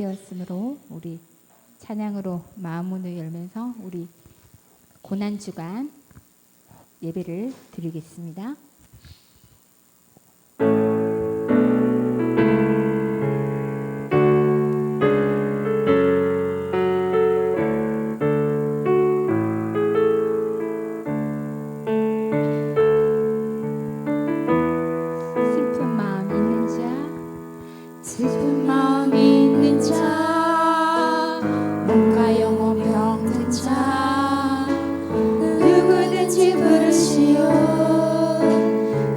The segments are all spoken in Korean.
되었으므로 우리 찬양으로 마음문을 열면서 우리 고난주간 예배를 드리겠습니다. 슬픈 마음 있는 자, 슬픈 마음 있는 자, 몸과 영혼 병든 자, 누구든지 부르시오.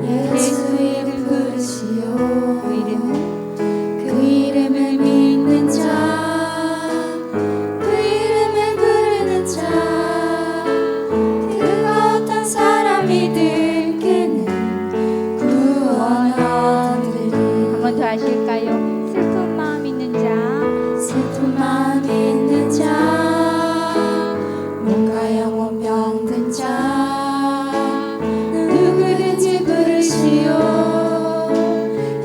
예수 이름 부르시오. 그 이름을 믿는 자, 그 이름을 부르는 자, 그가 어떤 사람이든 그는 구원 얻으리. 한 번 더 하실까요? 슬픈 마음 있는 자, 슬픈 마음 있는 자, 몸과 영혼 병든 자, 누구든지 부르시오.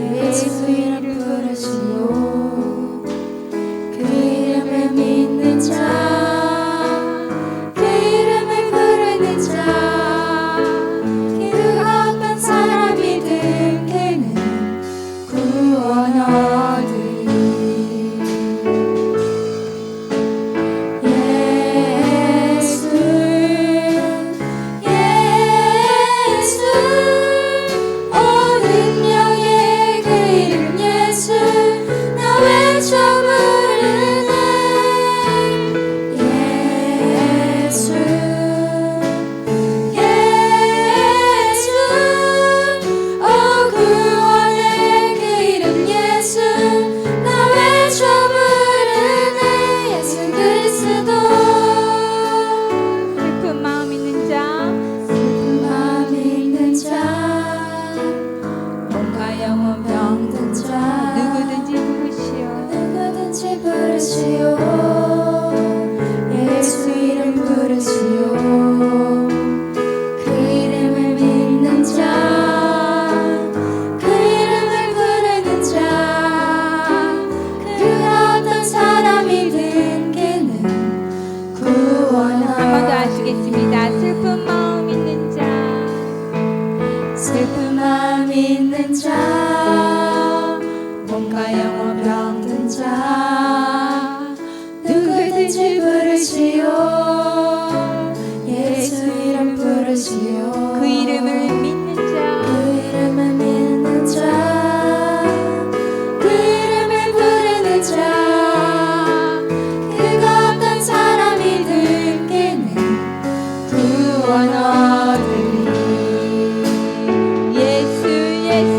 예수 이름 부르시오. 그 이름을 믿는 자, 그 이름을 부르는 자, 그가 어떤 사람이든 그는 구원 얻으리. 예수 예수 오 능력의 그 이름 예수 나 외쳐 부르네. 예수 예수 오 구원의 그 이름 예수 나 외쳐 부르네. 예수 그리스도. 슬픈 마음 있는 자, 슬픈 마음 있는 자, 몸과 영혼 병든 자, 누구든지 부르시오. 누구든지 부르시오. 예수 이름 부르시오. 그 이름을 믿는 자, 그 이름을 부르는 자, 그가 어떤 사람이든 그는 구원 한 번 더 얻으리. 하시겠습니다. 슬픈 마음 있는 자, 슬픈 마음 있는 자, 몸과 영혼 병든 자, 누구든지 부르시오. 예수 이름 부르시오. 그 이름을 믿는 자, 그 이름을 믿는 자, 그 이름을 부르는 자, 그가 어떤 사람이든 그는 구원 얻으리. 예수 예수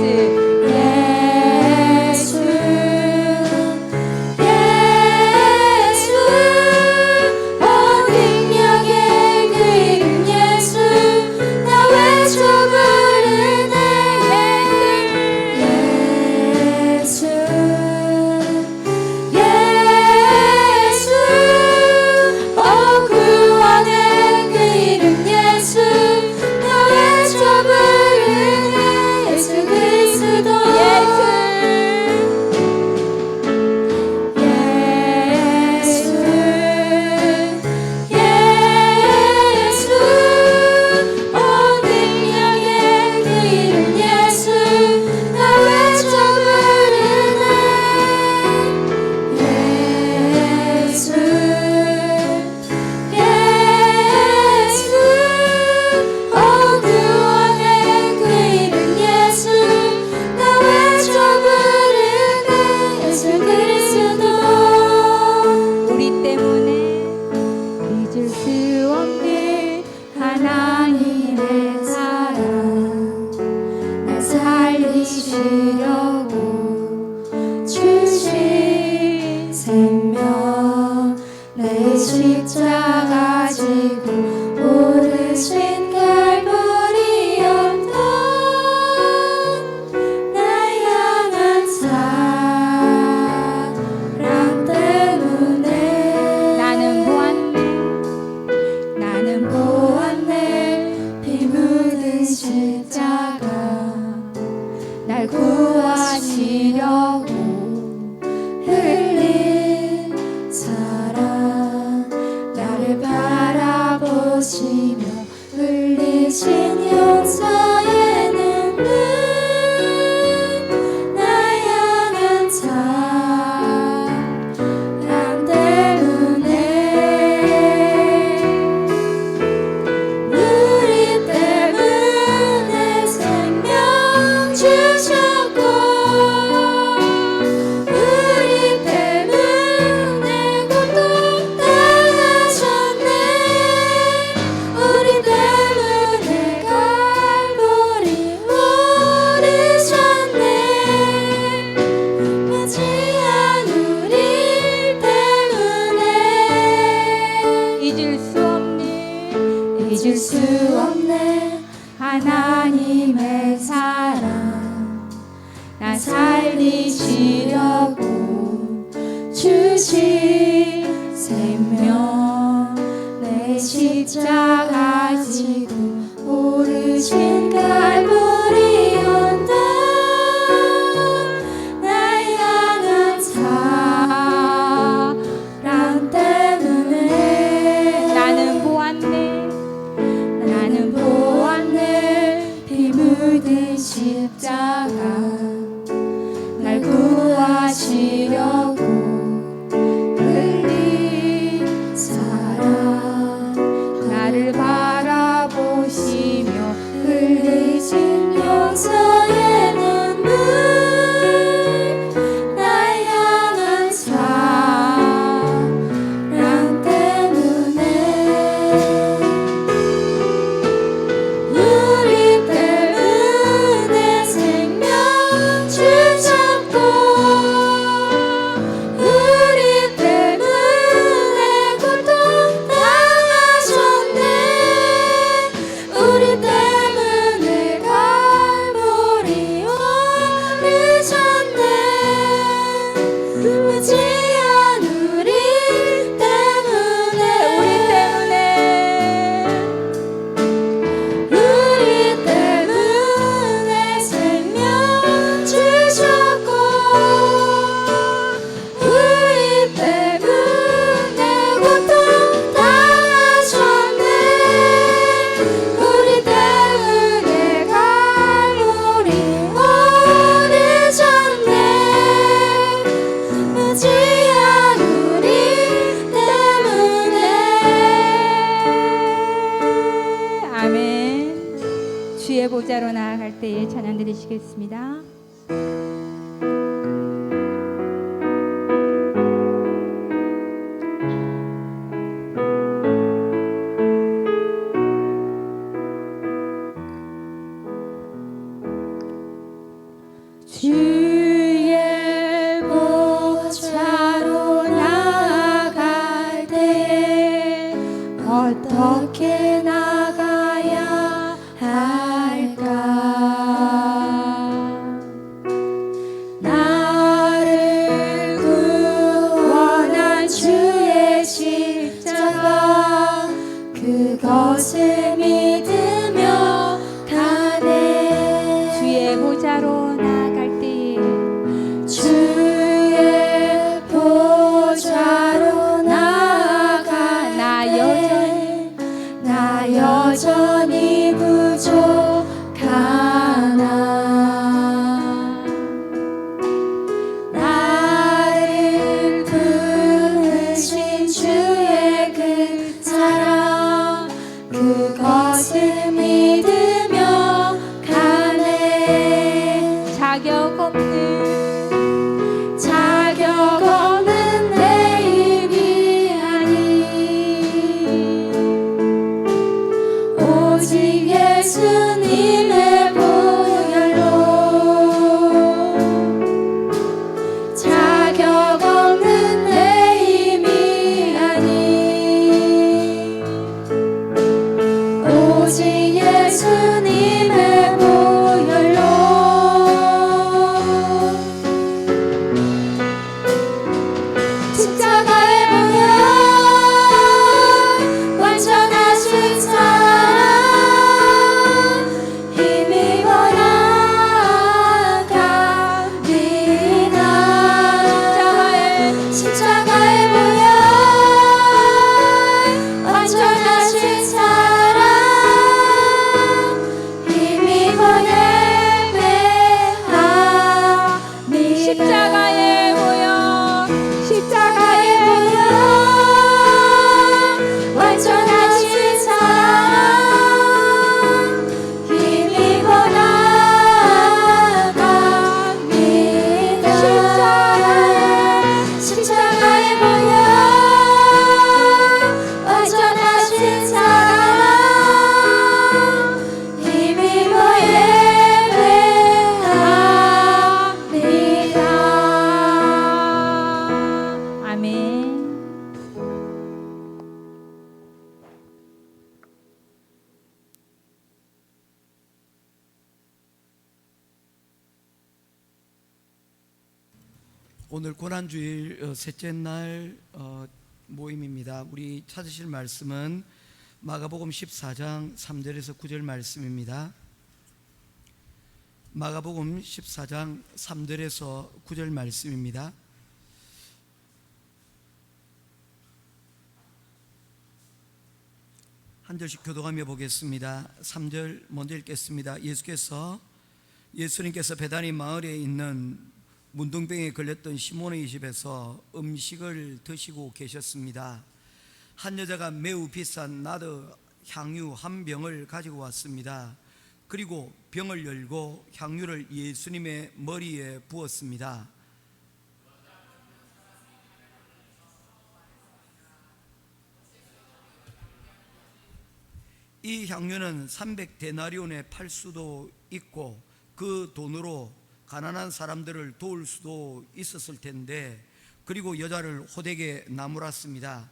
잊을 수 없네 하나님의 사랑 나 살리시려고 주신 생명 내 십자가 지고 오르신 갈보리 언덕 날 향한 사랑 때문에 나는 보았네 피 묻은 십자가 날 구하시려고 흘린 사랑 나를 바라보시며 흘리신 용서의 눈물 날 향한 사랑 때문에 우리 때문에 생명 주셨고 우리 때문에 고통 당하셨네 우리 때문에 갈보리 오르셨네 무지한 우리 때문에 생명 주셨고 우리 때문에 고통 당하셨네 우리 때문에 갈보리 오르셨네 무지한 우리 때문에 아멘. 주의 보좌로 나아갈 때에 찬양 드리시겠습니다. 주의 보좌로 나아갈 때에 어떻게 나가야 할까 오늘 고난주일 셋째 날 모임입니다. 우리 찾으실 말씀은 마가복음 14장 3절에서 9절 말씀입니다. 마가복음 14장 3절에서 9절 말씀입니다. 한 절씩 교독하며 보겠습니다. 3절 먼저 읽겠습니다. 예수님께서 베다니 마을에 있는 문둥병에 걸렸던 시몬의 집에서 음식을 드시고 계셨습니다. 한 여자가 매우 비싼 나드 향유 한 병을 가지고 왔습니다. 그리고 병을 열고 향유를 예수님의 머리에 부었습니다. 이 향유는 300데나리온에 팔 수도 있고 그 돈으로 가난한 사람들을 도울 수도 있었을 텐데, 그리고 여자를 호되게 나무랐습니다.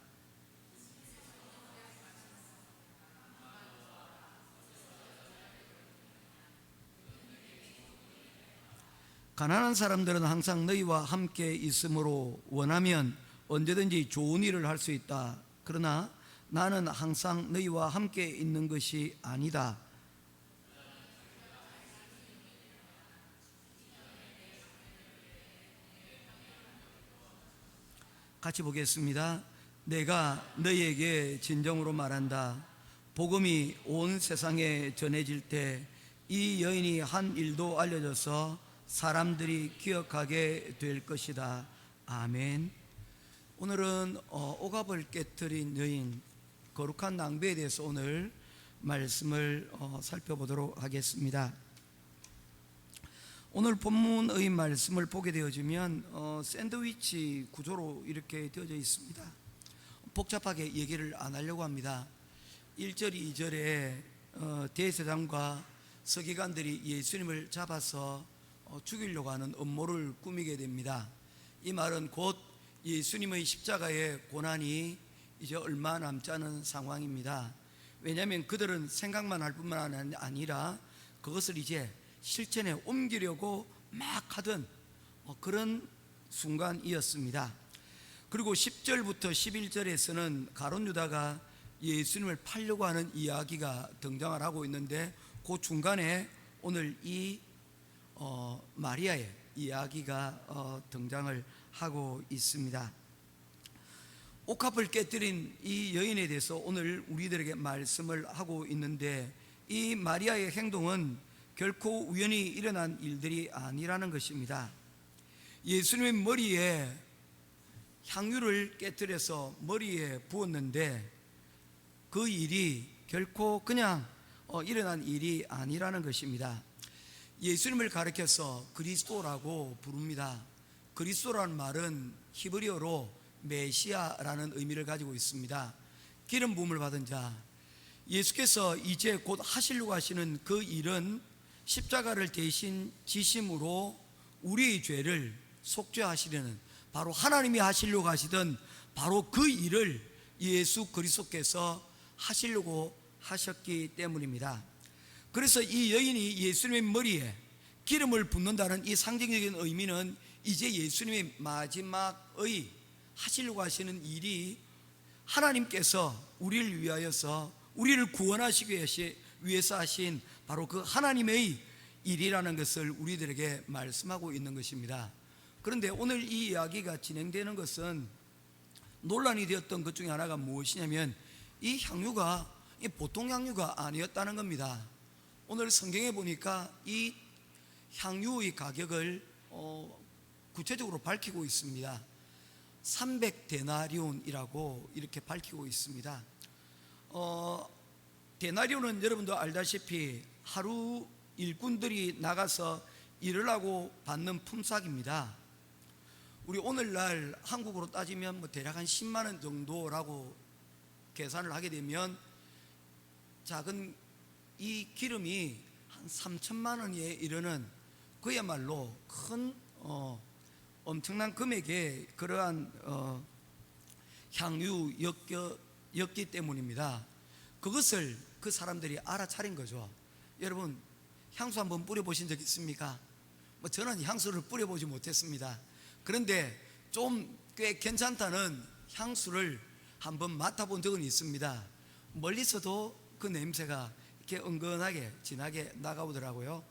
가난한 사람들은 항상 너희와 함께 있으므로 원하면 언제든지 좋은 일을 할 수 있다. 그러나 나는 항상 너희와 함께 있는 것이 아니다. 같이 보겠습니다. 내가 너희에게 진정으로 말한다. 복음이 온 세상에 전해질 때 이 여인이 한 일도 알려져서 사람들이 기억하게 될 것이다. 아멘. 오늘은 오갑을 깨뜨린 여인, 거룩한 낭비에 대해서 오늘 말씀을 살펴보도록 하겠습니다. 오늘 본문의 말씀을 보게 되어지면 샌드위치 구조로 이렇게 되어져 있습니다. 복잡하게 얘기를 안 하려고 합니다. 1절, 2절에 대제사장과 서기관들이 예수님을 잡아서 죽이려고 하는 음모를 꾸미게 됩니다. 이 말은 곧 예수님의 십자가의 고난이 이제 얼마 남지 않은 상황입니다. 왜냐하면 그들은 생각만 할 뿐만 아니라 그것을 이제 실천에 옮기려고 막 하던 그런 순간이었습니다. 그리고 10절부터 11절에서는 가룟 유다가 예수님을 팔려고 하는 이야기가 등장을 하고 있는데, 그 중간에 오늘 이 마리아의 이야기가 등장을 하고 있습니다. 옥합을 깨뜨린 이 여인에 대해서 오늘 우리들에게 말씀을 하고 있는데, 이 마리아의 행동은 결코 우연히 일어난 일들이 아니라는 것입니다. 예수님의 머리에 향유를 깨뜨려서 머리에 부었는데 그 일이 결코 그냥 일어난 일이 아니라는 것입니다. 예수님을 가리켜서 그리스도라고 부릅니다. 그리스도라는 말은 히브리어로 메시아라는 의미를 가지고 있습니다. 기름 부음을 받은 자, 예수께서 이제 곧 하시려고 하시는 그 일은 십자가를 대신 지심으로 우리의 죄를 속죄하시려는, 바로 하나님이 하시려고 하시던 바로 그 일을 예수 그리스도께서 하시려고 하셨기 때문입니다. 그래서 이 여인이 예수님의 머리에 기름을 붓는다는 이 상징적인 의미는 이제 예수님의 마지막의 하시려고 하시는 일이 하나님께서 우리를 위하여서 우리를 구원하시기 위해서 하신 바로 그 하나님의 일이라는 것을 우리들에게 말씀하고 있는 것입니다. 그런데 오늘 이 이야기가 진행되는 것은 논란이 되었던 것 중에 하나가 무엇이냐면, 이 향유가 보통 향유가 아니었다는 겁니다. 오늘 성경에 보니까 이 향유의 가격을 구체적으로 밝히고 있습니다. 300데나리온이라고 이렇게 밝히고 있습니다. 데나리온은 여러분도 알다시피 하루 일꾼들이 나가서 일을 하고 받는 품삯입니다. 우리 오늘날 한국으로 따지면 대략 한 10만 원 정도라고 계산을 하게 되면 작은 이 기름이 한 3천만 원에 이르는 그야말로 큰 엄청난 금액의 그러한 향유였기 때문입니다. 그것을 그 사람들이 알아차린 거죠. 여러분, 향수 한번 뿌려보신 적 있습니까? 저는 향수를 뿌려보지 못했습니다. 그런데 좀 꽤 괜찮다는 향수를 한번 맡아본 적은 있습니다. 멀리서도 그 냄새가 이렇게 은근하게 진하게 나가오더라고요.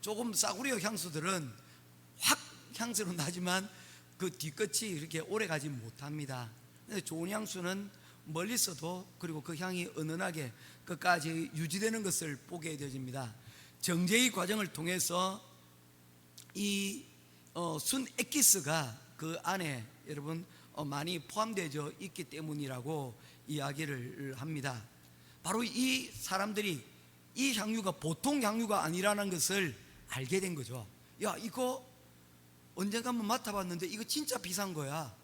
조금 싸구려 향수들은 확 향수로 나지만 그 뒤끝이 이렇게 오래 가지 못합니다. 좋은 향수는 멀리서도 그리고 그 향이 은은하게 끝까지 유지되는 것을 보게 되어집니다. 정제의 과정을 통해서 이 순 엑기스가 그 안에 여러분 많이 포함되어 있기 때문이라고 이야기를 합니다. 바로 이 사람들이 이 향유가 보통 향유가 아니라는 것을 알게 된 거죠. 야, 이거 언젠가 한번 맡아봤는데 이거 진짜 비싼 거야.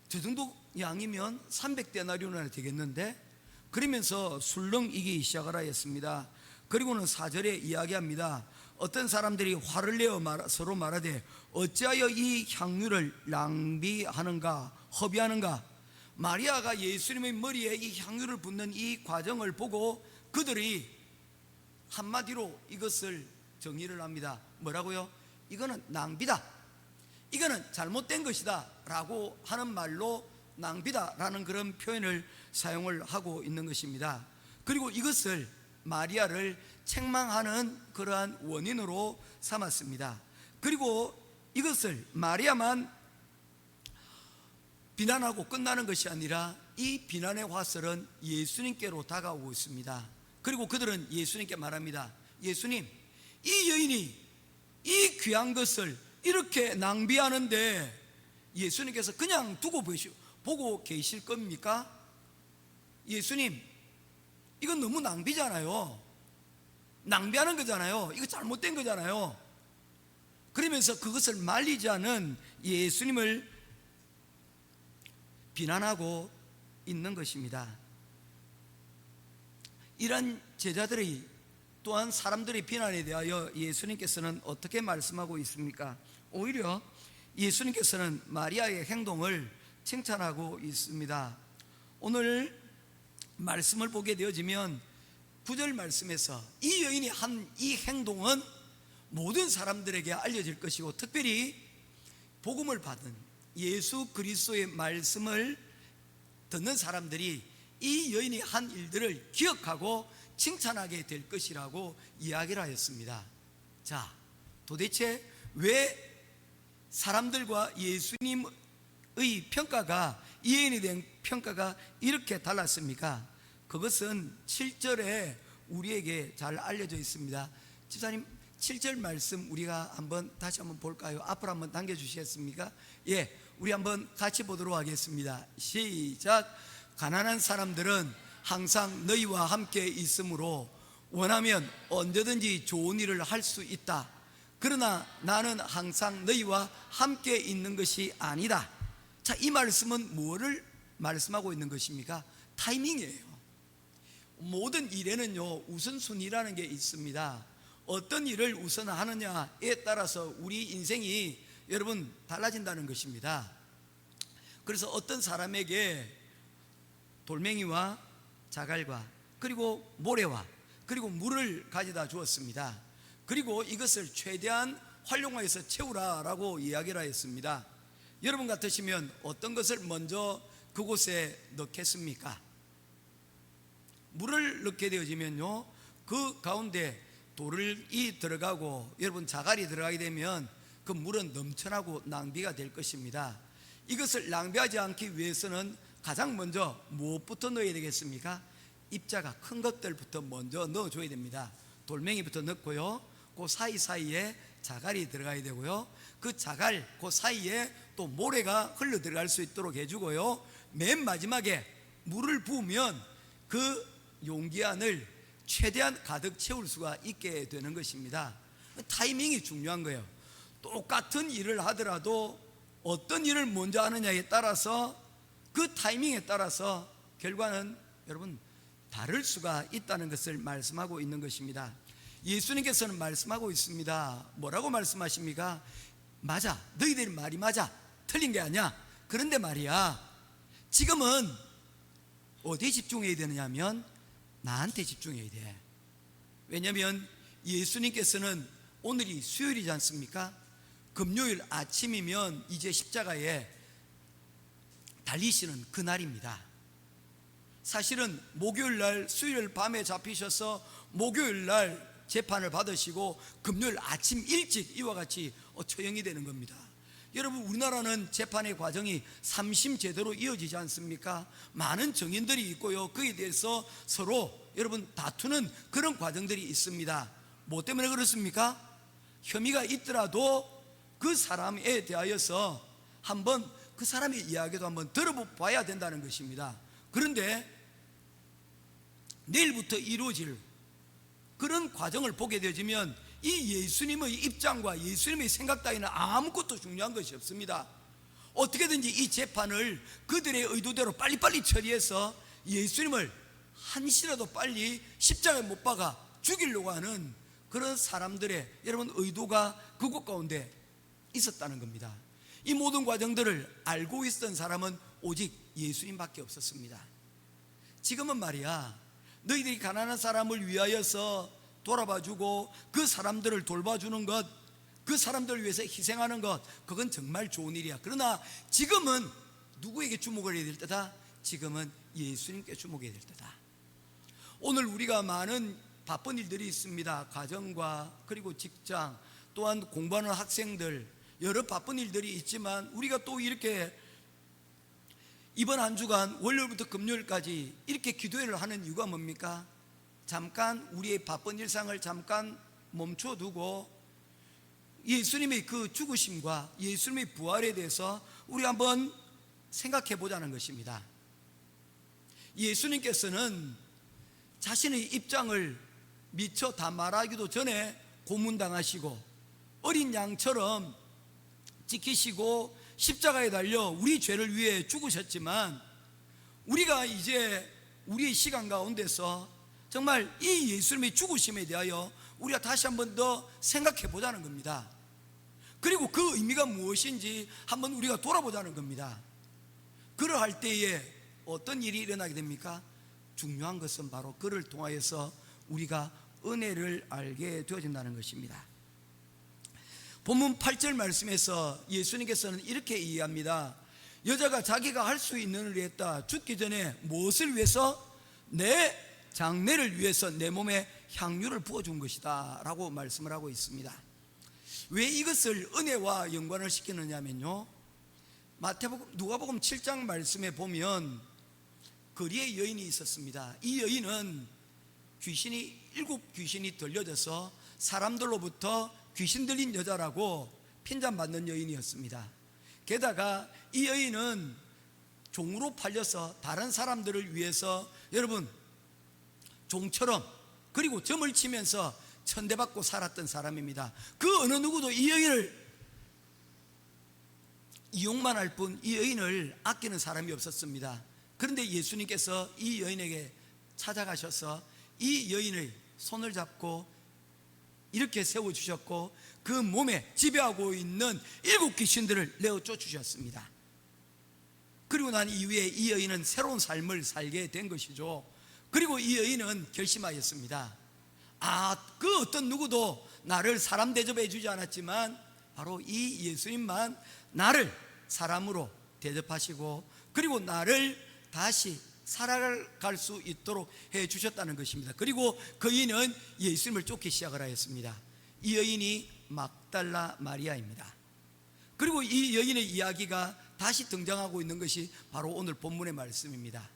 저 정도 양이면 300데나리온이나 되겠는데, 그러면서 술렁이기 시작을 하였습니다. 그리고는 4절에 이야기합니다. 어떤 사람들이 화를 내어 서로 말하되 어찌하여 이 향유를 낭비하는가, 허비하는가. 마리아가 예수님의 머리에 이 향유를 붓는 이 과정을 보고 그들이 한마디로 이것을 정의를 합니다. 뭐라고요? 이거는 낭비다, 이거는 잘못된 것이다 라고 하는 말로 낭비다 라는 그런 표현을 사용을 하고 있는 것입니다. 그리고 이것을 마리아를 책망하는 그러한 원인으로 삼았습니다. 그리고 이것을 마리아만 비난하고 끝나는 것이 아니라 이 비난의 화살은 예수님께로 다가오고 있습니다. 그리고 그들은 예수님께 말합니다. 예수님, 이 여인이 이 귀한 것을 이렇게 낭비하는데 예수님께서 그냥 두고 보고 계실 겁니까? 예수님, 이건 너무 낭비잖아요. 낭비하는 거잖아요. 이거 잘못된 거잖아요. 그러면서 그것을 말리지 않은 예수님을 비난하고 있는 것입니다. 이런 제자들이 또한 사람들의 비난에 대하여 예수님께서는 어떻게 말씀하고 있습니까? 오히려 예수님께서는 마리아의 행동을 칭찬하고 있습니다. 오늘 말씀을 보게 되어지면 9절 말씀에서 이 여인이 한 이 행동은 모든 사람들에게 알려질 것이고, 특별히 복음을 받은 예수 그리스도의 말씀을 듣는 사람들이 이 여인이 한 일들을 기억하고 칭찬하게 될 것이라고 이야기를 하였습니다. 자, 도대체 왜 사람들과 예수님의 평가가, 이 여인에 대한 평가가 이렇게 달랐습니까? 그것은 7절에 우리에게 잘 알려져 있습니다. 집사님, 7절 말씀 우리가 다시 한번 볼까요? 앞으로 한번 당겨주시겠습니까? 예, 우리 한번 같이 보도록 하겠습니다. 시작. 가난한 사람들은 항상 너희와 함께 있으므로 원하면 언제든지 좋은 일을 할 수 있다. 그러나 나는 항상 너희와 함께 있는 것이 아니다. 자, 이 말씀은 뭐를 말씀하고 있는 것입니까? 타이밍이에요. 모든 일에는요, 우선순위라는 게 있습니다. 어떤 일을 우선하느냐에 따라서 우리 인생이 여러분 달라진다는 것입니다. 그래서 어떤 사람에게 돌멩이와 자갈과 그리고 모래와 그리고 물을 가져다 주었습니다. 그리고 이것을 최대한 활용해서 채우라라고 이야기를 하였습니다. 여러분 같으시면 어떤 것을 먼저 그곳에 넣겠습니까? 물을 넣게 되어지면요, 그 가운데 돌이 들어가고 여러분 자갈이 들어가게 되면 그 물은 넘쳐나고 낭비가 될 것입니다. 이것을 낭비하지 않기 위해서는 가장 먼저 무엇부터 넣어야 되겠습니까? 입자가 큰 것들부터 먼저 넣어줘야 됩니다. 돌멩이부터 넣고요, 그 사이사이에 자갈이 들어가야 되고요, 그 자갈 그 사이에 또 모래가 흘러 들어갈 수 있도록 해주고요, 맨 마지막에 물을 부으면 그 용기 안을 최대한 가득 채울 수가 있게 되는 것입니다. 타이밍이 중요한 거예요. 똑같은 일을 하더라도 어떤 일을 먼저 하느냐에 따라서, 그 타이밍에 따라서 결과는 여러분 다를 수가 있다는 것을 말씀하고 있는 것입니다. 예수님께서는 말씀하고 있습니다. 뭐라고 말씀하십니까? 맞아, 너희들 말이 맞아, 틀린 게 아니야. 그런데 말이야, 지금은 어디에 집중해야 되느냐 하면 나한테 집중해야 돼. 왜냐하면 예수님께서는 오늘이 수요일이지 않습니까? 금요일 아침이면 이제 십자가에 달리시는 그날입니다. 사실은 목요일 날 수요일 밤에 잡히셔서 목요일 날 재판을 받으시고 금요일 아침 일찍 이와 같이 처형이 되는 겁니다. 여러분, 우리나라는 재판의 과정이 삼심제대로 이어지지 않습니까? 많은 증인들이 있고요, 그에 대해서 서로 여러분 다투는 그런 과정들이 있습니다. 뭐 때문에 그렇습니까? 혐의가 있더라도 그 사람에 대하여서 한번 그 사람의 이야기도 한번 들어봐야 된다는 것입니다. 그런데 내일부터 이루어질 그런 과정을 보게 되어지면 이 예수님의 입장과 예수님의 생각 따위는 아무것도 중요한 것이 없습니다. 어떻게든지 이 재판을 그들의 의도대로 빨리빨리 처리해서 예수님을 한시라도 빨리 십자가에 못 박아 죽이려고 하는 그런 사람들의 여러분 의도가 그곳 가운데 있었다는 겁니다. 이 모든 과정들을 알고 있었던 사람은 오직 예수님밖에 없었습니다. 지금은 말이야, 너희들이 가난한 사람을 위하여서 돌아봐주고 그 사람들을 돌봐주는 것, 그 사람들을 위해서 희생하는 것, 그건 정말 좋은 일이야. 그러나 지금은 누구에게 주목을 해야 될 때다? 지금은 예수님께 주목해야 될 때다. 오늘 우리가 많은 바쁜 일들이 있습니다. 가정과 그리고 직장, 또한 공부하는 학생들, 여러 바쁜 일들이 있지만 우리가 또 이렇게 이번 한 주간 월요일부터 금요일까지 이렇게 기도회를 하는 이유가 뭡니까? 잠깐 우리의 바쁜 일상을 잠깐 멈춰두고 예수님의 그 죽으심과 예수님의 부활에 대해서 우리 한번 생각해 보자는 것입니다. 예수님께서는 자신의 입장을 미처 다 말하기도 전에 고문당하시고 어린 양처럼 지키시고 십자가에 달려 우리 죄를 위해 죽으셨지만, 우리가 이제 우리의 시간 가운데서 정말 이 예수님의 죽으심에 대하여 우리가 다시 한번 더 생각해 보자는 겁니다. 그리고 그 의미가 무엇인지 한번 우리가 돌아보자는 겁니다. 그러할 때에 어떤 일이 일어나게 됩니까? 중요한 것은 바로 그를 통하여서 우리가 은혜를 알게 되어진다는 것입니다. 본문 8절 말씀에서 예수님께서는 이렇게 이해합니다. 여자가 자기가 할 수 있는 일을 했다. 죽기 전에 무엇을 위해서? 내 장례를 위해서 내 몸에 향유를 부어준 것이다 라고 말씀을 하고 있습니다. 왜 이것을 은혜와 연관을 시키느냐면요, 누가복음 7장 말씀에 보면 거리에 여인이 있었습니다. 이 여인은 일곱 귀신이 들려져서 사람들로부터 귀신 들린 여자라고 핀잔받는 여인이었습니다. 게다가 이 여인은 종으로 팔려서 다른 사람들을 위해서 여러분 종처럼 그리고 점을 치면서 천대받고 살았던 사람입니다. 그 어느 누구도 이 여인을 이용만 할 뿐 이 여인을 아끼는 사람이 없었습니다. 그런데 예수님께서 이 여인에게 찾아가셔서 이 여인의 손을 잡고 이렇게 세워주셨고 그 몸에 지배하고 있는 일곱 귀신들을 내어 쫓으셨습니다. 그리고 난 이후에 이 여인은 새로운 삶을 살게 된 것이죠. 그리고 이 여인은 결심하였습니다. 그 어떤 누구도 나를 사람 대접해 주지 않았지만 바로 이 예수님만 나를 사람으로 대접하시고 그리고 나를 다시 살아갈 수 있도록 해 주셨다는 것입니다. 그리고 그 여인은 예수님을 쫓기 시작을 하였습니다. 이 여인이 막달라 마리아입니다. 그리고 이 여인의 이야기가 다시 등장하고 있는 것이 바로 오늘 본문의 말씀입니다.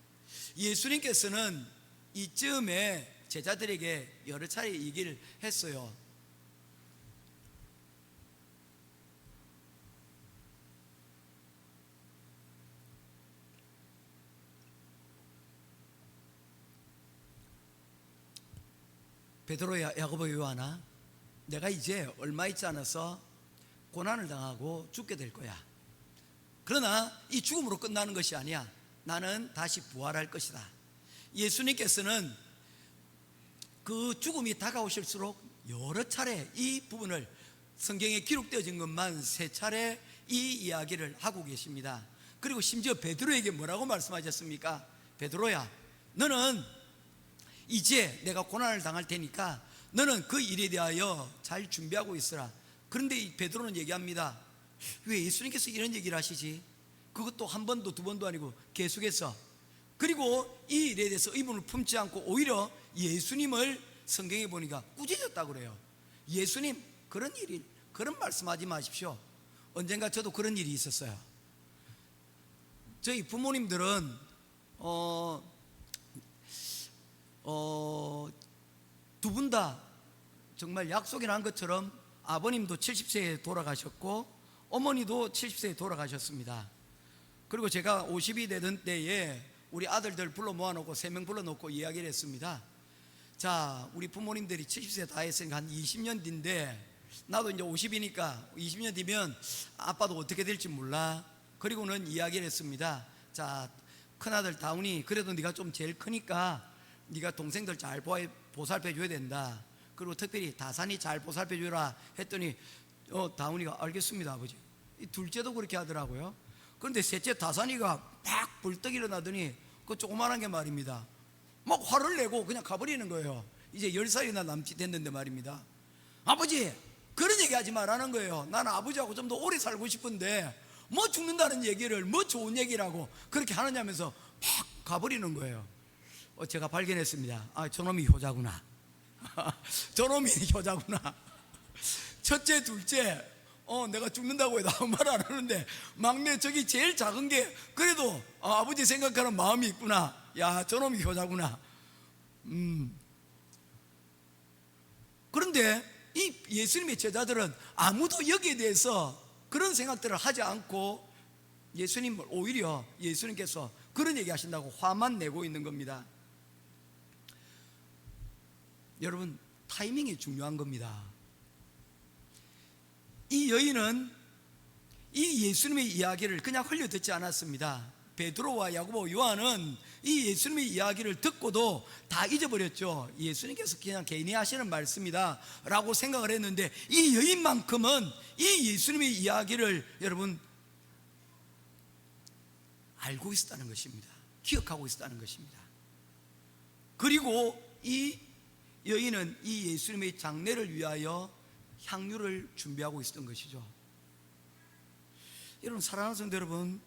예수님께서는 이쯤에 제자들에게 여러 차례 얘기를 했어요. 베드로야, 야고보, 요한아, 내가 이제 얼마 있지 않아서 고난을 당하고 죽게 될 거야. 그러나 이 죽음으로 끝나는 것이 아니야. 나는 다시 부활할 것이다. 예수님께서는 그 죽음이 다가오실수록 여러 차례 이 부분을 성경에 기록되어진 것만 3차례 이 이야기를 하고 계십니다. 그리고 심지어 베드로에게 뭐라고 말씀하셨습니까? 베드로야, 너는 이제 내가 고난을 당할 테니까 너는 그 일에 대하여 잘 준비하고 있으라. 그런데 이 베드로는 얘기합니다. 왜 예수님께서 이런 얘기를 하시지? 그것도 한 번도 두 번도 아니고 계속해서. 그리고 이 일에 대해서 의문을 품지 않고 오히려 예수님을 성경에 보니까 꾸짖었다고 그래요. 예수님, 그런 말씀하지 마십시오. 언젠가 저도 그런 일이 있었어요. 저희 부모님들은 두 분 다 정말 약속이 난 것처럼 아버님도 70세에 돌아가셨고 어머니도 70세에 돌아가셨습니다. 그리고 제가 50이 되던 때에 우리 아들들 불러 모아놓고 3명 불러놓고 이야기를 했습니다. 자, 우리 부모님들이 70세 다 했으니까 한 20년 뒤인데 나도 이제 50이니까 20년 뒤면 아빠도 어떻게 될지 몰라. 그리고는 이야기를 했습니다. 자, 큰아들 다운이 그래도 네가 좀 제일 크니까 네가 동생들 잘 보살펴 줘야 된다. 그리고 특별히 다산이 잘 보살펴 주라 했더니 다운이가 알겠습니다 아버지. 둘째도 그렇게 하더라고요. 그런데 셋째 다산이가 막 벌떡 일어나더니 그 조그만한 게 말입니다, 막 화를 내고 그냥 가버리는 거예요. 이제 10살이나 남짓 됐는데 말입니다. 아버지, 그런 얘기 하지 말라는 거예요. 나는 아버지하고 좀 더 오래 살고 싶은데 뭐 죽는다는 얘기를 뭐 좋은 얘기라고 그렇게 하느냐면서 막 가버리는 거예요. 제가 발견했습니다. 아, 저놈이 효자구나. 저놈이 효자구나. 첫째, 둘째 내가 죽는다고 해도 아무 말 안 하는데 막내 저기 제일 작은 게 그래도 아버지 생각하는 마음이 있구나. 야, 저놈이 효자구나. 그런데 이 예수님의 제자들은 아무도 여기에 대해서 그런 생각들을 하지 않고 예수님을 오히려 예수님께서 그런 얘기 하신다고 화만 내고 있는 겁니다. 여러분, 타이밍이 중요한 겁니다. 이 여인은 이 예수님의 이야기를 그냥 흘려 듣지 않았습니다. 베드로와 야고보, 요한은 이 예수님의 이야기를 듣고도 다 잊어버렸죠. 예수님께서 그냥 개인이 하시는 말씀이다 라고 생각을 했는데 이 여인만큼은 이 예수님의 이야기를 여러분 알고 있었다는 것입니다. 기억하고 있었다는 것입니다. 그리고 이 여인은 이 예수님의 장례를 위하여 향유를 준비하고 있었던 것이죠. 여러분, 사랑하는 성도 여러분,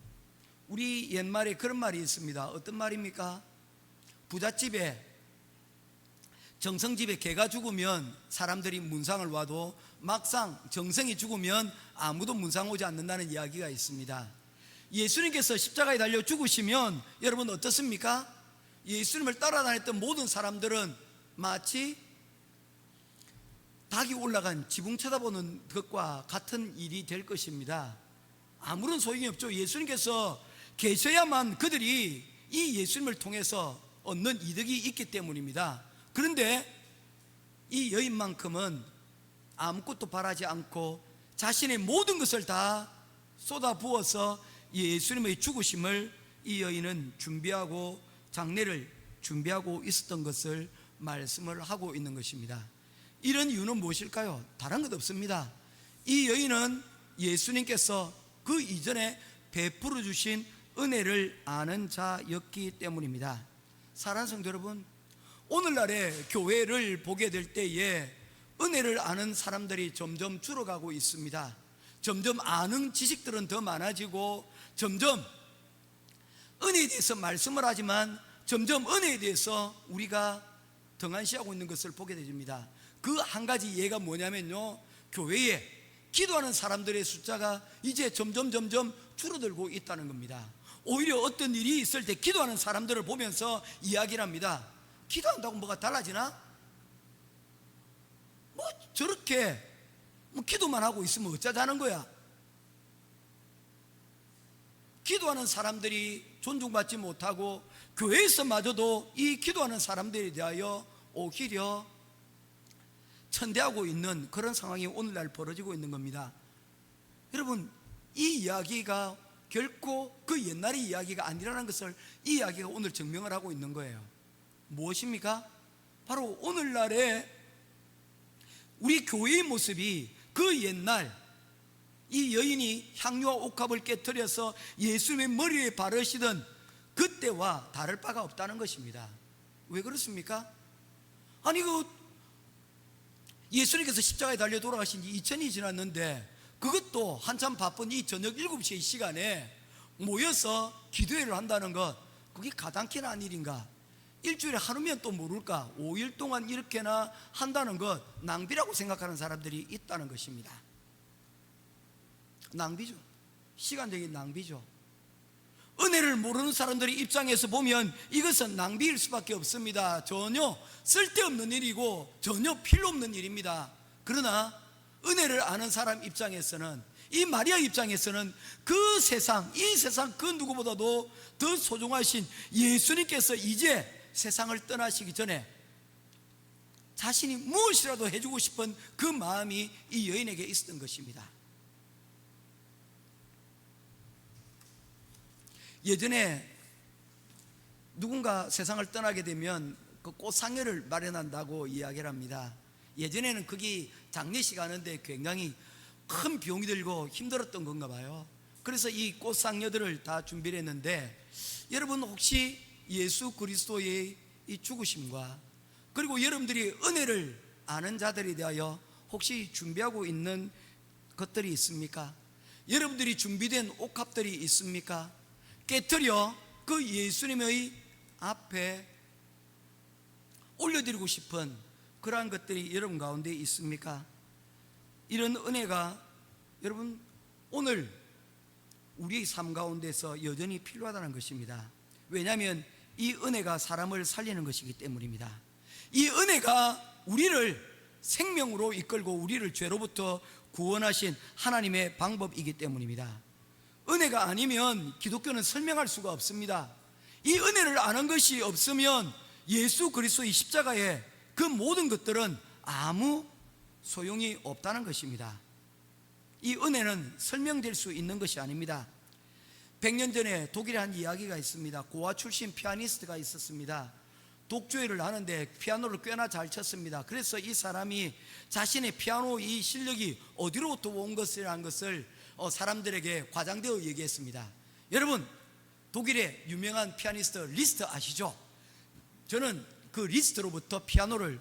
우리 옛말에 그런 말이 있습니다. 어떤 말입니까? 부잣집에, 정성집에 개가 죽으면 사람들이 문상을 와도 막상 정성이 죽으면 아무도 문상 오지 않는다는 이야기가 있습니다. 예수님께서 십자가에 달려 죽으시면 여러분 어떻습니까? 예수님을 따라다녔던 모든 사람들은 마치 닭이 올라간 지붕 쳐다보는 것과 같은 일이 될 것입니다. 아무런 소용이 없죠. 예수님께서 계셔야만 그들이 이 예수님을 통해서 얻는 이득이 있기 때문입니다. 그런데 이 여인만큼은 아무것도 바라지 않고 자신의 모든 것을 다 쏟아부어서 예수님의 죽으심을 이 여인은 준비하고 장례를 준비하고 있었던 것을 말씀을 하고 있는 것입니다. 이런 이유는 무엇일까요? 다른 것 없습니다. 이 여인은 예수님께서 그 이전에 베풀어 주신 은혜를 아는 자였기 때문입니다. 사랑하는 성도 여러분, 오늘날의 교회를 보게 될 때에 은혜를 아는 사람들이 점점 줄어가고 있습니다. 점점 아는 지식들은 더 많아지고 점점 은혜에 대해서 말씀을 하지만 점점 은혜에 대해서 우리가 등한시하고 있는 것을 보게 됩니다. 그 한 가지 예가 뭐냐면요, 교회에 기도하는 사람들의 숫자가 이제 점점 줄어들고 있다는 겁니다. 오히려 어떤 일이 있을 때 기도하는 사람들을 보면서 이야기를 합니다. 기도한다고 뭐가 달라지나? 뭐 저렇게 기도만 하고 있으면 어쩌자는 거야. 기도하는 사람들이 존중받지 못하고 교회에서마저도 이 기도하는 사람들에 대하여 오히려 천대하고 있는 그런 상황이 오늘날 벌어지고 있는 겁니다. 여러분, 이 이야기가 결코 그 옛날의 이야기가 아니라는 것을 이 이야기가 오늘 증명을 하고 있는 거예요. 무엇입니까? 바로 오늘날의 우리 교회의 모습이 그 옛날 이 여인이 향유와 옥합을 깨뜨려서 예수님의 머리에 바르시던 그때와 다를 바가 없다는 것입니다. 왜 그렇습니까? 아니, 그 예수님께서 십자가에 달려 돌아가신 지 2000이 지났는데 그것도 한참 바쁜 이 저녁 7시의 시간에 모여서 기도회를 한다는 것, 그게 가당키나 한 일인가? 일주일에 하루면 또 모를까? 5일 동안 이렇게나 한다는 것, 낭비라고 생각하는 사람들이 있다는 것입니다. 낭비죠. 시간적인 낭비죠. 은혜를 모르는 사람들의 입장에서 보면 이것은 낭비일 수밖에 없습니다. 전혀 쓸데없는 일이고 전혀 필요 없는 일입니다. 그러나 은혜를 아는 사람 입장에서는, 이 마리아 입장에서는 그 세상, 이 세상 그 누구보다도 더 소중하신 예수님께서 이제 세상을 떠나시기 전에 자신이 무엇이라도 해주고 싶은 그 마음이 이 여인에게 있었던 것입니다. 예전에 누군가 세상을 떠나게 되면 그 꽃상여를 마련한다고 이야기를 합니다. 예전에는 그게 장례식 하는데 굉장히 큰 비용이 들고 힘들었던 건가 봐요. 그래서 이 꽃상여들을 다 준비를 했는데, 여러분 혹시 예수 그리스도의 이 죽으심과 그리고 여러분들이 은혜를 아는 자들에 대하여 혹시 준비하고 있는 것들이 있습니까? 여러분들이 준비된 옥합들이 있습니까? 깨트려 그 예수님의 앞에 올려드리고 싶은 그러한 것들이 여러분 가운데 있습니까? 이런 은혜가 여러분 오늘 우리의 삶 가운데서 여전히 필요하다는 것입니다. 왜냐하면 이 은혜가 사람을 살리는 것이기 때문입니다. 이 은혜가 우리를 생명으로 이끌고 우리를 죄로부터 구원하신 하나님의 방법이기 때문입니다. 은혜가 아니면 기독교는 설명할 수가 없습니다. 이 은혜를 아는 것이 없으면 예수 그리스도의 십자가에 그 모든 것들은 아무 소용이 없다는 것입니다. 이 은혜는 설명될 수 있는 것이 아닙니다. 100년 전에 독일에 한 이야기가 있습니다. 고아 출신 피아니스트가 있었습니다. 독주회를 하는데 피아노를 꽤나 잘 쳤습니다. 그래서 이 사람이 자신의 피아노 이 실력이 어디로부터 온 것이라는 것을 사람들에게 과장되어 얘기했습니다. 여러분, 독일의 유명한 피아니스트 리스트 아시죠? 저는 그 리스트로부터 피아노를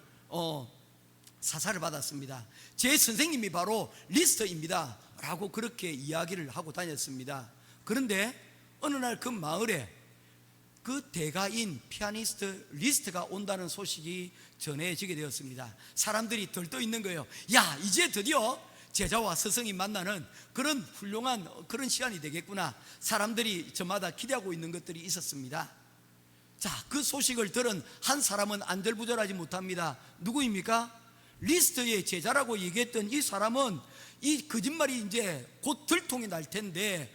사사를 받았습니다. 제 선생님이 바로 리스트입니다 라고 그렇게 이야기를 하고 다녔습니다. 그런데 어느 날 그 마을에 그 대가인 피아니스트 리스트가 온다는 소식이 전해지게 되었습니다. 사람들이 들떠 있는 거예요. 야, 이제 드디어 제자와 스승이 만나는 그런 훌륭한 그런 시간이 되겠구나. 사람들이 저마다 기대하고 있는 것들이 있었습니다. 자, 그 소식을 들은 한 사람은 안절부절하지 못합니다. 누구입니까? 리스트의 제자라고 얘기했던 이 사람은 이 거짓말이 이제 곧 들통이 날 텐데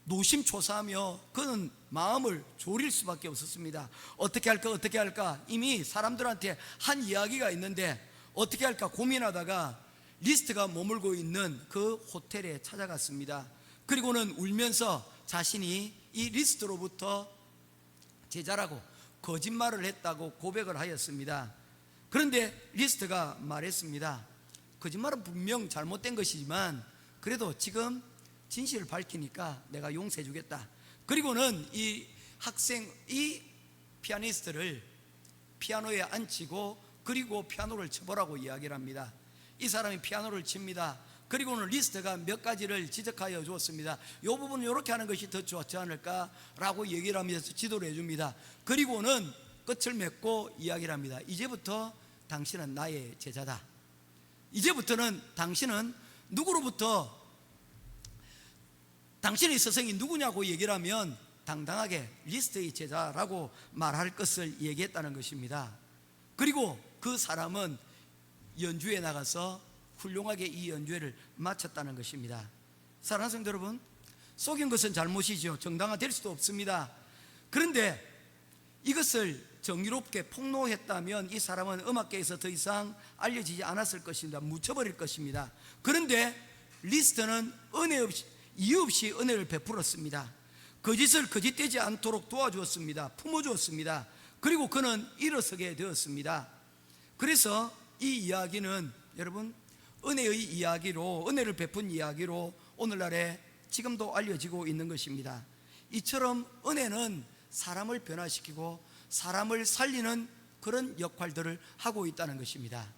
노심초사하며 그는 마음을 졸일 수밖에 없었습니다. 어떻게 할까 이미 사람들한테 한 이야기가 있는데 어떻게 할까 고민하다가 리스트가 머물고 있는 그 호텔에 찾아갔습니다. 그리고는 울면서 자신이 이 리스트로부터 제자라고 거짓말을 했다고 고백을 하였습니다. 그런데 리스트가 말했습니다. 거짓말은 분명 잘못된 것이지만 그래도 지금 진실을 밝히니까 내가 용서해 주겠다. 그리고는 이 학생, 이 피아니스트를 피아노에 앉히고 그리고 피아노를 쳐보라고 이야기를 합니다. 이 사람이 피아노를 칩니다. 그리고는 리스트가 몇 가지를 지적하여 주었습니다. 이 부분은 이렇게 하는 것이 더 좋지 않을까라고 얘기를 하면서 지도를 해줍니다. 그리고는 끝을 맺고 이야기를 합니다. 이제부터 당신은 나의 제자다. 이제부터는 당신은 누구로부터 당신의 스승이 누구냐고 얘기를 하면 당당하게 리스트의 제자라고 말할 것을 얘기했다는 것입니다. 그리고 그 사람은 연주에 나가서 훌륭하게 이 연주회를 마쳤다는 것입니다. 사랑하는 성도 여러분, 속인 것은 잘못이죠. 정당화될 수도 없습니다. 그런데 이것을 정의롭게 폭로했다면 이 사람은 음악계에서 더 이상 알려지지 않았을 것입니다. 묻혀버릴 것입니다. 그런데 리스트는 은혜 없이, 이유 없이 은혜를 베풀었습니다. 거짓을 거짓되지 않도록 도와주었습니다. 품어주었습니다. 그리고 그는 일어서게 되었습니다. 그래서 이 이야기는 여러분 은혜의 이야기로, 은혜를 베푼 이야기로 오늘날에 지금도 알려지고 있는 것입니다. 이처럼 은혜는 사람을 변화시키고 사람을 살리는 그런 역할들을 하고 있다는 것입니다.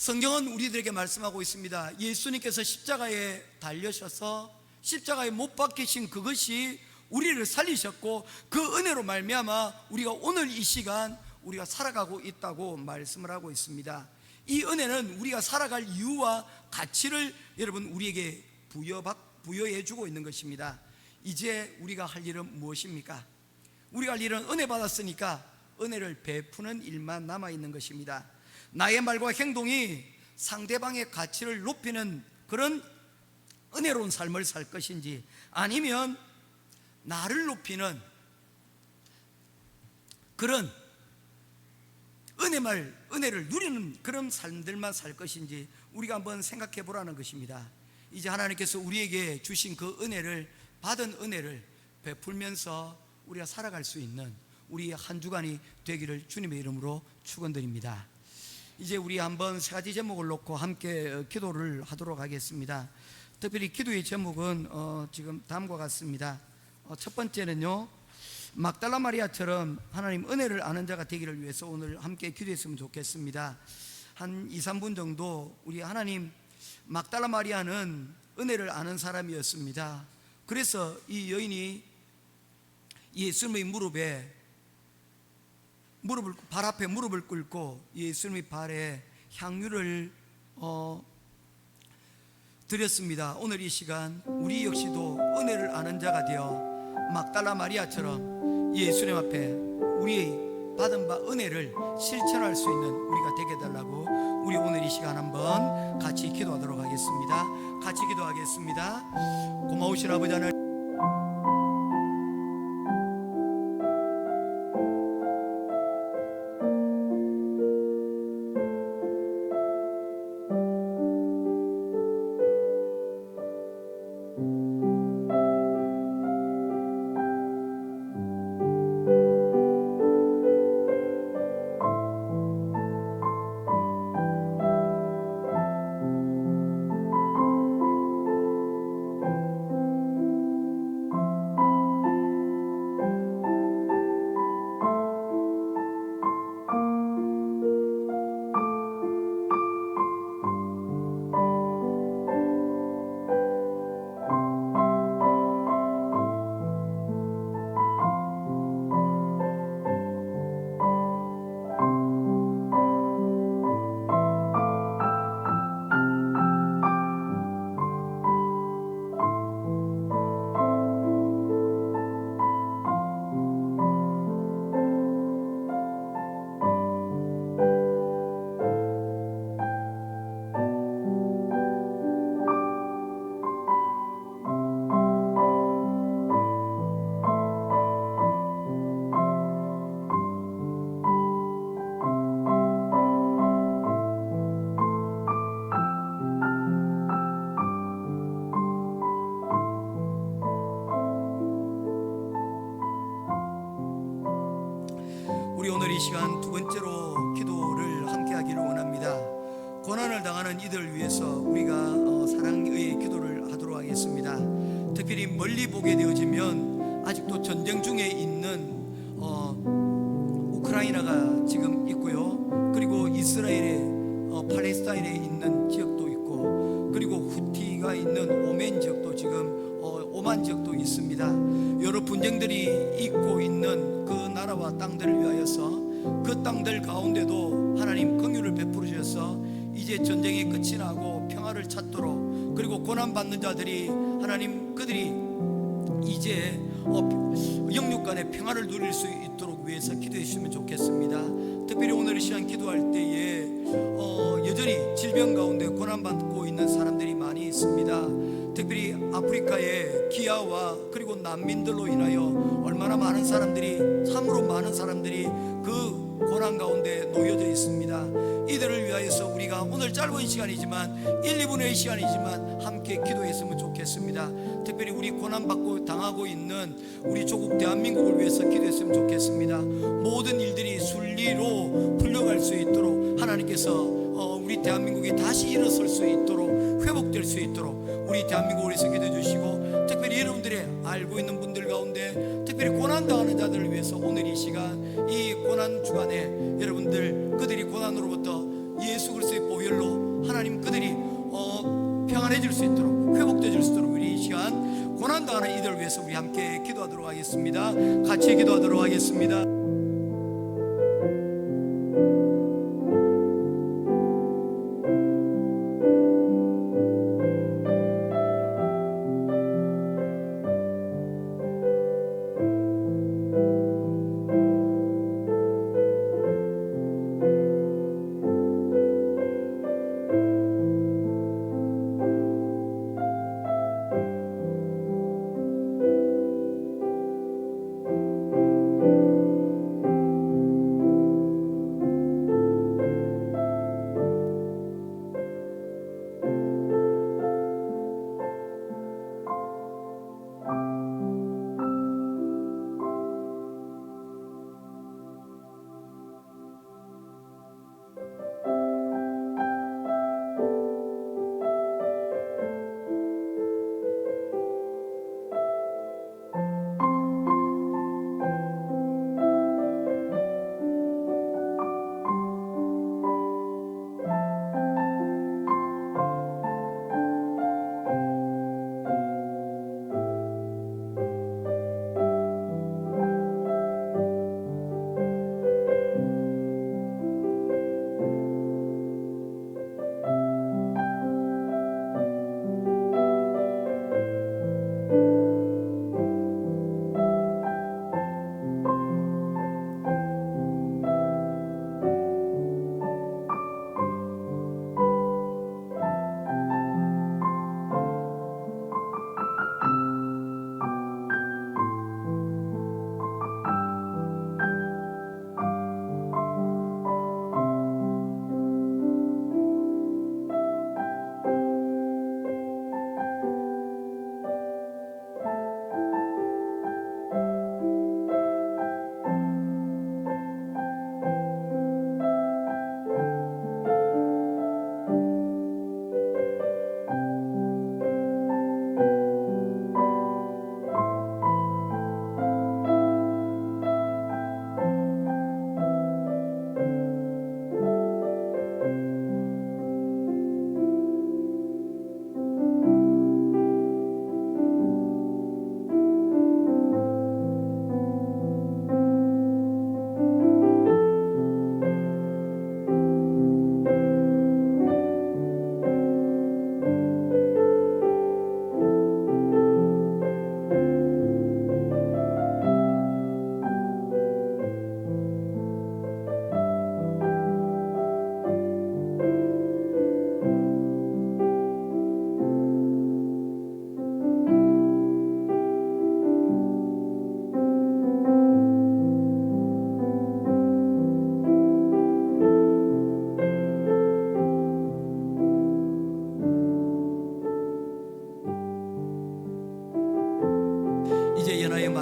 성경은 우리들에게 말씀하고 있습니다. 예수님께서 십자가에 달려셔서 십자가에 못 박히신 그것이 우리를 살리셨고, 그 은혜로 말미암아 우리가 오늘 이 시간 우리가 살아가고 있다고 말씀을 하고 있습니다. 이 은혜는 우리가 살아갈 이유와 가치를 여러분 우리에게 부여해 주고 있는 것입니다. 이제 우리가 할 일은 무엇입니까? 우리가 할 일은 은혜 받았으니까 은혜를 베푸는 일만 남아있는 것입니다. 나의 말과 행동이 상대방의 가치를 높이는 그런 은혜로운 삶을 살 것인지, 아니면 나를 높이는 그런 은혜를 누리는 그런 삶들만 살 것인지 우리가 한번 생각해 보라는 것입니다. 이제 하나님께서 우리에게 주신 그 은혜를, 받은 은혜를 베풀면서 우리가 살아갈 수 있는 우리 한 주간이 되기를 주님의 이름으로 축원드립니다. 이제 우리 한번 세 가지 제목을 놓고 함께 기도를 하도록 하겠습니다. 특별히 기도의 제목은 지금 다음과 같습니다. 첫 번째는요, 막달라 마리아처럼 하나님 은혜를 아는 자가 되기를 위해서 오늘 함께 기도했으면 좋겠습니다. 한 2, 3분 정도 우리 하나님, 막달라 마리아는 은혜를 아는 사람이었습니다. 그래서 이 여인이 예수님의 발 앞에 무릎을 꿇고 예수님의 발에 향유를 드렸습니다. 오늘 이 시간 우리 역시도 은혜를 아는 자가 되어 막달라 마리아처럼 예수님 앞에 우리 받은 바 은혜를 실천할 수 있는 우리가 되게 해달라고 우리 오늘 이 시간 한번 같이 기도하도록 하겠습니다. 같이 기도하겠습니다. 고마우신 아버지 하나님, 우리 오늘 이 시간 두 번째로 기도를 함께 하기를 원합니다. 고난을 당하는 이들을 위해서 우리가 사랑의 기도를 하도록 하겠습니다. 특별히 멀리 보게 되어지면 아직도 전쟁 중에 있는 우크라이나가 지금 있고요, 그리고 이스라엘의 팔레스타인에 있는 지역도 있고, 그리고 후티가 있는 오멘 지역도 지금 오만 지역도 있습니다. 여러 분쟁들이 있고 있는 그 나라와 땅들을 위하여서 그 땅들 가운데도 하나님 긍휼을 베풀어 주셔서 이제 전쟁의 끝이 나고 평화를 찾도록, 그리고 고난받는 자들이 하나님 그들이 이제 영육 간의 평화를 누릴 수 있도록 위해서 기도해 주시면 좋겠습니다. 특별히 오늘 이 시간 기도할 때에 여전히 질병 가운데 고난받고 있는 사람들이 많이 있습니다. 특별히 아프리카의 기아와 그리고 난민들로 인하여 얼마나 많은 사람들이, 참으로 많은 사람들이 그 고난 가운데 놓여져 있습니다. 이들을 위하여서 우리가 오늘 짧은 시간이지만 1, 2분의 시간이지만 함께 기도했으면 좋겠습니다. 특별히 우리 고난받고 당하고 있는 우리 조국 대한민국을 위해서 기도했으면 좋겠습니다. 모든 일들이 순리로 풀려갈 수 있도록 하나님께서 우리 대한민국이 다시 일어설 수 있도록, 회복될 수 있도록 우리 대한민국을 위해서 기도해 주시고, 특별히 여러분들의 알고 있는 분들 가운데 특별히 고난당하는 자들을 위해서 오늘 이 시간, 이 고난 주간에 여러분들 그들이 고난으로부터 예수 그리스도의 보혈로 하나님 그들이 평안해질 수 있도록, 회복되질 수 있도록 우리 이 시간 고난당하는 이들을 위해서 우리 함께 기도하도록 하겠습니다. 같이 기도하도록 하겠습니다.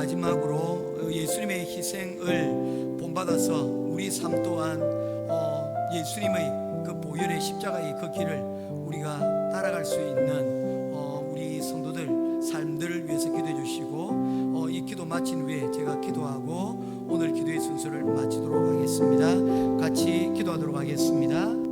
마지막으로 예수님의 희생을 본받아서 우리 삶 또한 예수님의 그 보혈의 십자가의 그 길을 우리가 따라갈 수 있는 우리 성도들 삶들을 위해서 기도해 주시고 이 기도 마친 후에 제가 기도하고 오늘 기도의 순서를 마치도록 하겠습니다. 같이 기도하도록 하겠습니다.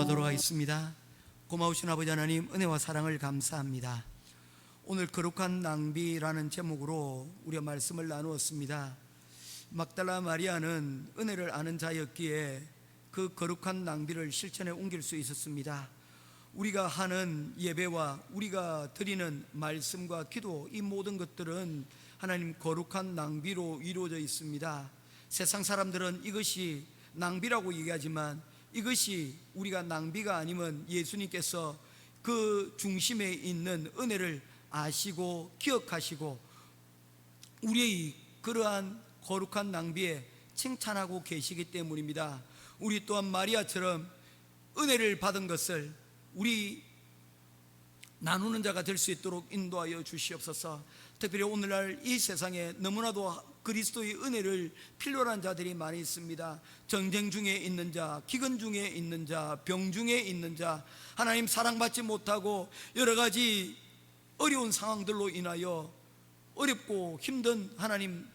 기도하도록 하겠습니다. 고마우신 아버지 하나님, 은혜와 사랑을 감사합니다. 오늘 거룩한 낭비라는 제목으로 우리가 말씀을 나누었습니다. 막달라 마리아는 은혜를 아는 자였기에 그 거룩한 낭비를 실천에 옮길 수 있었습니다. 우리가 하는 예배와 우리가 드리는 말씀과 기도, 이 모든 것들은 하나님 거룩한 낭비로 이루어져 있습니다. 세상 사람들은 이것이 낭비라고 얘기하지만 이것이 우리가 낭비가 아니면 예수님께서 그 중심에 있는 은혜를 아시고 기억하시고 우리의 그러한 거룩한 낭비에 칭찬하고 계시기 때문입니다. 우리 또한 마리아처럼 은혜를 받은 것을 우리 나누는 자가 될 수 있도록 인도하여 주시옵소서. 특별히 오늘날 이 세상에 너무나도 그리스도의 은혜를 필요로 한 자들이 많이 있습니다. 전쟁 중에 있는 자, 기근 중에 있는 자, 병 중에 있는 자, 하나님 사랑받지 못하고 여러 가지 어려운 상황들로 인하여 어렵고 힘든 하나님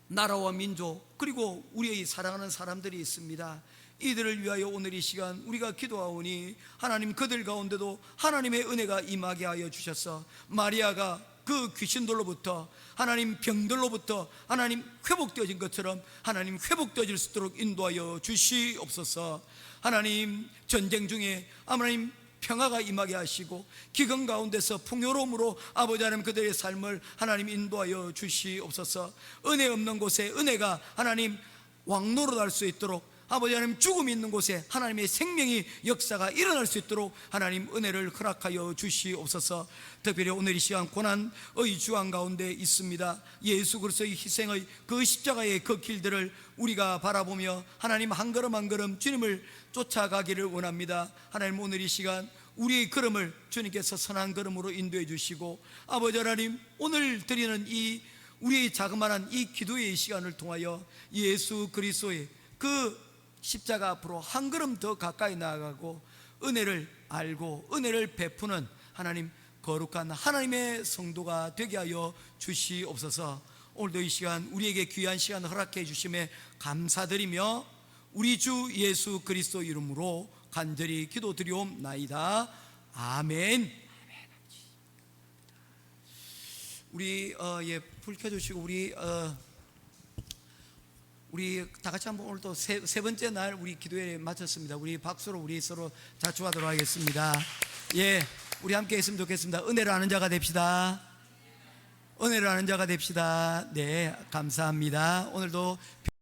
나라와 민족, 그리고 우리의 사랑하는 사람들이 있습니다. 이들을 위하여 오늘 이 시간 우리가 기도하오니 하나님 그들 가운데도 하나님의 은혜가 임하게 하여 주셔서 마리아가 그 귀신들로부터 하나님 병들로부터 하나님 회복되어진 것처럼 하나님 회복되어질 수 있도록 인도하여 주시옵소서. 하나님 전쟁 중에 하나님 평화가 임하게 하시고 기근 가운데서 풍요로움으로 아버지 하나님 그들의 삶을 하나님 인도하여 주시옵소서. 은혜 없는 곳에 은혜가 하나님 왕노릇할 수 있도록 아버지 하나님 죽음이 있는 곳에 하나님의 생명이 역사가 일어날 수 있도록 하나님 은혜를 허락하여 주시옵소서. 특별히 오늘 이 시간 고난의 주황 가운데 있습니다. 예수 그리스도의 희생의 그 십자가의 그 길들을 우리가 바라보며 하나님 한 걸음 한 걸음 주님을 쫓아가기를 원합니다. 하나님 오늘 이 시간 우리의 걸음을 주님께서 선한 걸음으로 인도해 주시고 아버지 하나님 오늘 드리는 이 우리의 자그마한 이 기도의 시간을 통하여 예수 그리스도의 그 십자가 앞으로 한 걸음 더 가까이 나아가고 은혜를 알고 은혜를 베푸는 하나님 거룩한 하나님의 성도가 되게 하여 주시옵소서. 오늘도 이 시간 우리에게 귀한 시간 허락해 주심에 감사드리며 우리 주 예수 그리스도 이름으로 간절히 기도드리옵나이다. 아멘. 우리 불 켜주시고 우리 다 같이 한번 오늘도 세 번째 날 우리 기도회에 마쳤습니다. 우리 박수로 우리 서로 자축하도록 하겠습니다. 예, 우리 함께 했으면 좋겠습니다. 은혜를 아는 자가 됩시다. 은혜를 아는 자가 됩시다. 네, 감사합니다. 오늘도